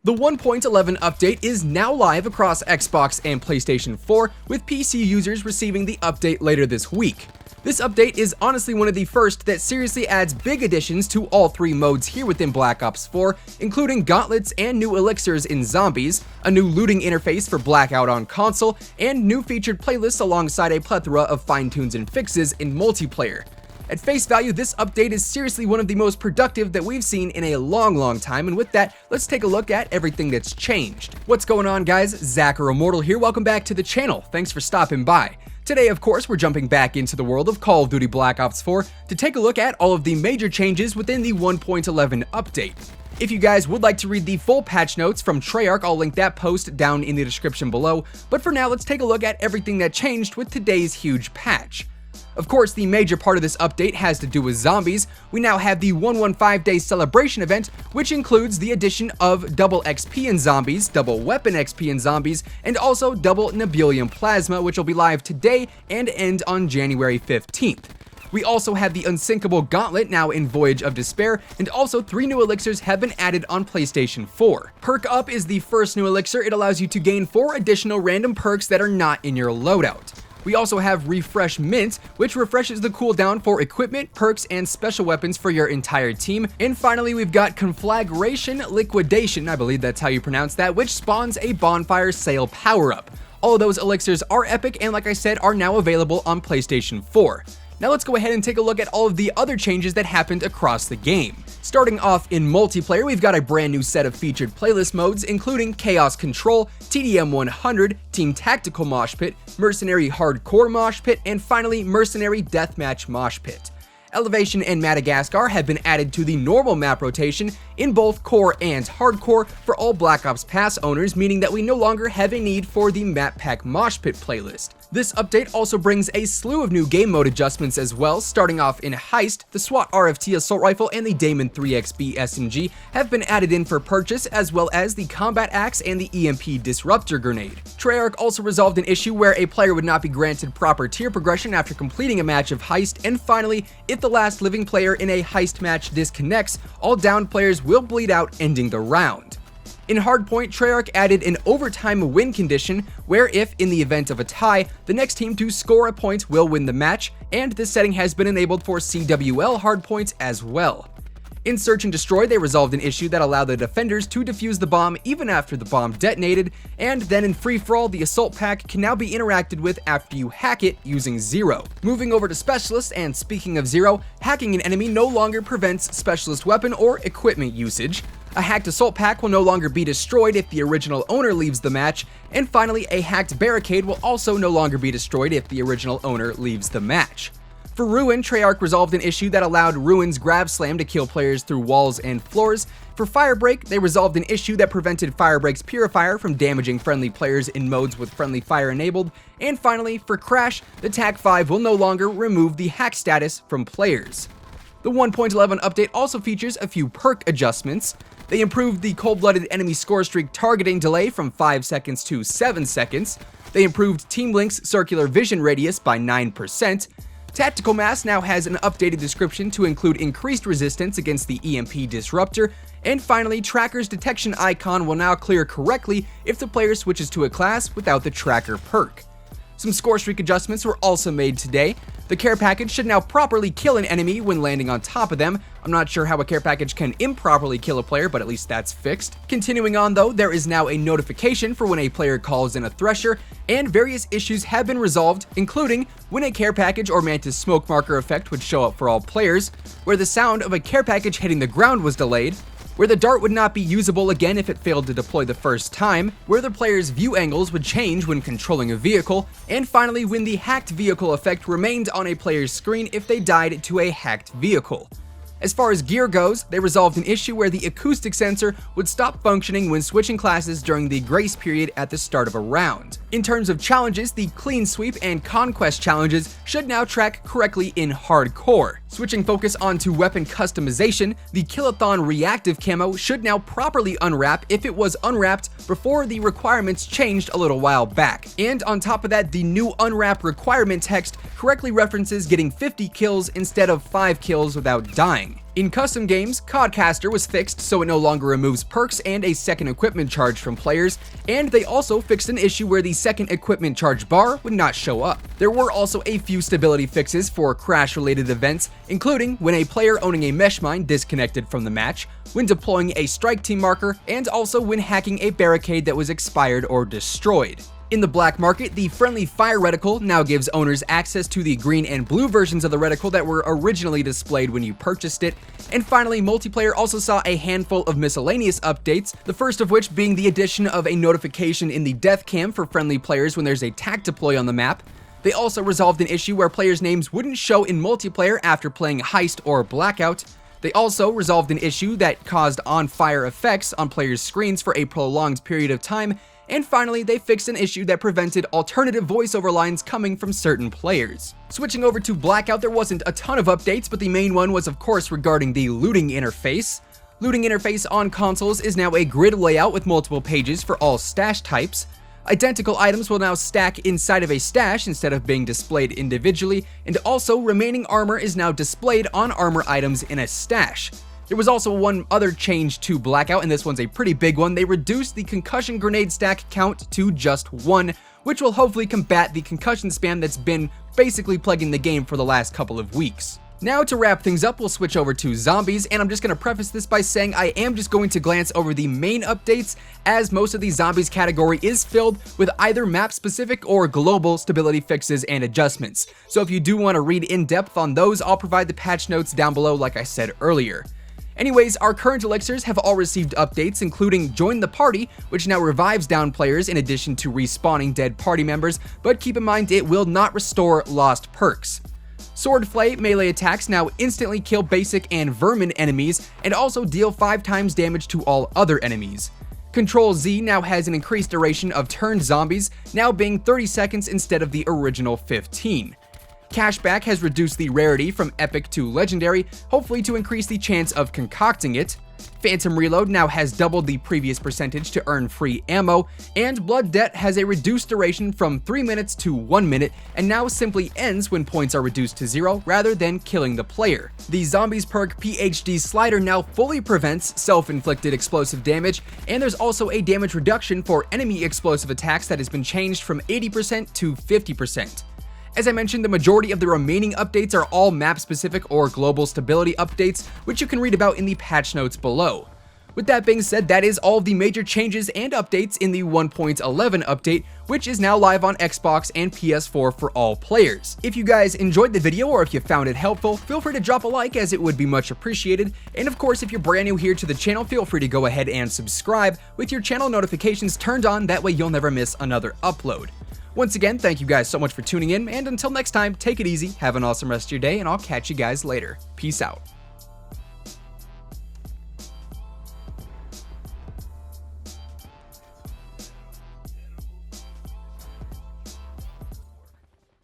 The 1.11 update is now live across Xbox and PlayStation 4, with PC users receiving the update later this week. This update is honestly one of the first that seriously adds big additions to all three modes here within Black Ops 4, including gauntlets and new elixirs in zombies, a new looting interface for Blackout on console, and new featured playlists alongside a plethora of fine-tunes and fixes in multiplayer. At face value, this update is seriously one of the most productive that we've seen in a long time, and with that, let's take a look at everything that's changed. What's going on, guys? Zach or Immortal here, welcome back to the channel. Thanks for stopping by. Today, of course, we're jumping back into the world of Call of Duty Black Ops 4 to take a look at all of the major changes within the 1.11 update. If you guys would like to read the full patch notes from Treyarch, I'll link that post down in the description below, but for now, let's take a look at everything that changed with today's huge patch. Of course, the major part of this update has to do with zombies. We now have the 115-day celebration event, which includes the addition of double XP in zombies, double weapon XP in zombies, and also double Nebulium Plasma, which will be live today and end on January 15th. We also have the Unsinkable Gauntlet now in Voyage of Despair, and also 3 new elixirs have been added on PlayStation 4. Perk Up is the first new elixir. It allows you to gain 4 additional random perks that are not in your loadout. We also have Refresh Mint, which refreshes the cooldown for equipment, perks, and special weapons for your entire team. And finally, we've got Conflagration Liquidation, I believe that's how you pronounce that, which spawns a Bonfire Sail power-up. All of those elixirs are epic and, like I said, are now available on PlayStation 4. Now let's go ahead and take a look at all of the other changes that happened across the game. Starting off in multiplayer, we've got a brand new set of featured playlist modes, including Chaos Control, TDM 100, Team Tactical Mosh Pit, Mercenary Hardcore Mosh Pit, and finally Mercenary Deathmatch Mosh Pit. Elevation and Madagascar have been added to the normal map rotation in both Core and Hardcore for all Black Ops Pass owners, meaning that we no longer have a need for the Map Pack Mosh Pit playlist. This update also brings a slew of new game mode adjustments as well. Starting off in Heist, the SWAT RFT Assault Rifle and the Damon 3XB SMG have been added in for purchase, as well as the Combat Axe and the EMP Disruptor Grenade. Treyarch also resolved an issue where a player would not be granted proper tier progression after completing a match of Heist, and finally, if the last living player in a Heist match disconnects, all downed players will bleed out, ending the round. In Hardpoint, Treyarch added an overtime win condition, where if, in the event of a tie, the next team to score a point will win the match, and this setting has been enabled for CWL hardpoints as well. In Search and Destroy, they resolved an issue that allowed the defenders to defuse the bomb even after the bomb detonated, and then in Free For All, the Assault Pack can now be interacted with after you hack it using Zero. Moving over to Specialists, and speaking of Zero, hacking an enemy no longer prevents specialist weapon or equipment usage. A hacked assault pack will no longer be destroyed if the original owner leaves the match, and finally, a hacked barricade will also no longer be destroyed if the original owner leaves the match. For Ruin, Treyarch resolved an issue that allowed Ruin's Grab Slam to kill players through walls and floors. For Firebreak, they resolved an issue that prevented Firebreak's Purifier from damaging friendly players in modes with friendly fire enabled. And finally, for Crash, the TAC-5 will no longer remove the hack status from players. The 1.11 update also features a few perk adjustments. They improved the cold-blooded enemy score streak targeting delay from 5 seconds to 7 seconds. They improved Team Link's circular vision radius by 9%. Tactical Mass now has an updated description to include increased resistance against the EMP Disruptor. And finally, Tracker's detection icon will now clear correctly if the player switches to a class without the Tracker perk. Some score streak adjustments were also made today. The care package should now properly kill an enemy when landing on top of them. I'm not sure how a care package can improperly kill a player, but at least that's fixed. Continuing on though, there is now a notification for when a player calls in a Thresher, and various issues have been resolved, including when a care package or Mantis smoke marker effect would show up for all players, where the sound of a care package hitting the ground was delayed, where the dart would not be usable again if it failed to deploy the first time, where the player's view angles would change when controlling a vehicle, and finally when the hacked vehicle effect remained on a player's screen if they died to a hacked vehicle. As far as gear goes, they resolved an issue where the acoustic sensor would stop functioning when switching classes during the grace period at the start of a round. In terms of challenges, the Clean Sweep and Conquest challenges should now track correctly in Hardcore. Switching focus onto weapon customization, the Killathon reactive camo should now properly unwrap if it was unwrapped before the requirements changed a little while back. And on top of that, the new unwrap requirement text correctly references getting 50 kills instead of 5 kills without dying. In custom games, COD Caster was fixed so it no longer removes perks and a second equipment charge from players, and they also fixed an issue where the second equipment charge bar would not show up. There were also a few stability fixes for crash-related events, including when a player owning a mesh mine disconnected from the match, when deploying a strike team marker, and also when hacking a barricade that was expired or destroyed. In the black market, the friendly fire reticle now gives owners access to the green and blue versions of the reticle that were originally displayed when you purchased it. And finally, multiplayer also saw a handful of miscellaneous updates, the first of which being the addition of a notification in the death cam for friendly players when there's a tac deploy on the map. They also resolved an issue where players' names wouldn't show in multiplayer after playing Heist or Blackout. They also resolved an issue that caused on-fire effects on players' screens for a prolonged period of time. And finally, they fixed an issue that prevented alternative voiceover lines coming from certain players. Switching over to Blackout, there wasn't a ton of updates, but the main one was of course regarding the looting interface. Looting interface on consoles is now a grid layout with multiple pages for all stash types. Identical items will now stack inside of a stash instead of being displayed individually, and also remaining armor is now displayed on armor items in a stash. There was also one other change to Blackout, and this one's a pretty big one. They reduced the concussion grenade stack count to just 1, which will hopefully combat the concussion spam that's been basically plaguing the game for the last couple of weeks. Now to wrap things up, we'll switch over to zombies, and I'm just going to preface this by saying I am just going to glance over the main updates, as most of the zombies category is filled with either map-specific or global stability fixes and adjustments. So if you do want to read in depth on those, I'll provide the patch notes down below like I said earlier. Anyways, our current Elixirs have all received updates, including Join the Party, which now revives down players in addition to respawning dead party members, but keep in mind it will not restore lost perks. Swordflay melee attacks now instantly kill basic and vermin enemies, and also deal 5 times damage to all other enemies. Control Z now has an increased duration of turned zombies, now being 30 seconds instead of the original 15. Cashback has reduced the rarity from epic to legendary, hopefully to increase the chance of concocting it. Phantom Reload now has doubled the previous percentage to earn free ammo, and Blood Debt has a reduced duration from 3 minutes to 1 minute, and now simply ends when points are reduced to 0 rather than killing the player. The Zombies perk PhD slider now fully prevents self-inflicted explosive damage, and there's also a damage reduction for enemy explosive attacks that has been changed from 80% to 50%. As I mentioned, the majority of the remaining updates are all map-specific or global stability updates, which you can read about in the patch notes below. With that being said, that is all of the major changes and updates in the 1.11 update, which is now live on Xbox and PS4 for all players. If you guys enjoyed the video or if you found it helpful, feel free to drop a like, as it would be much appreciated. And of course, if you're brand new here to the channel, feel free to go ahead and subscribe with your channel notifications turned on, that way you'll never miss another upload. Once again, thank you guys so much for tuning in, and until next time, take it easy, have an awesome rest of your day, and I'll catch you guys later. Peace out.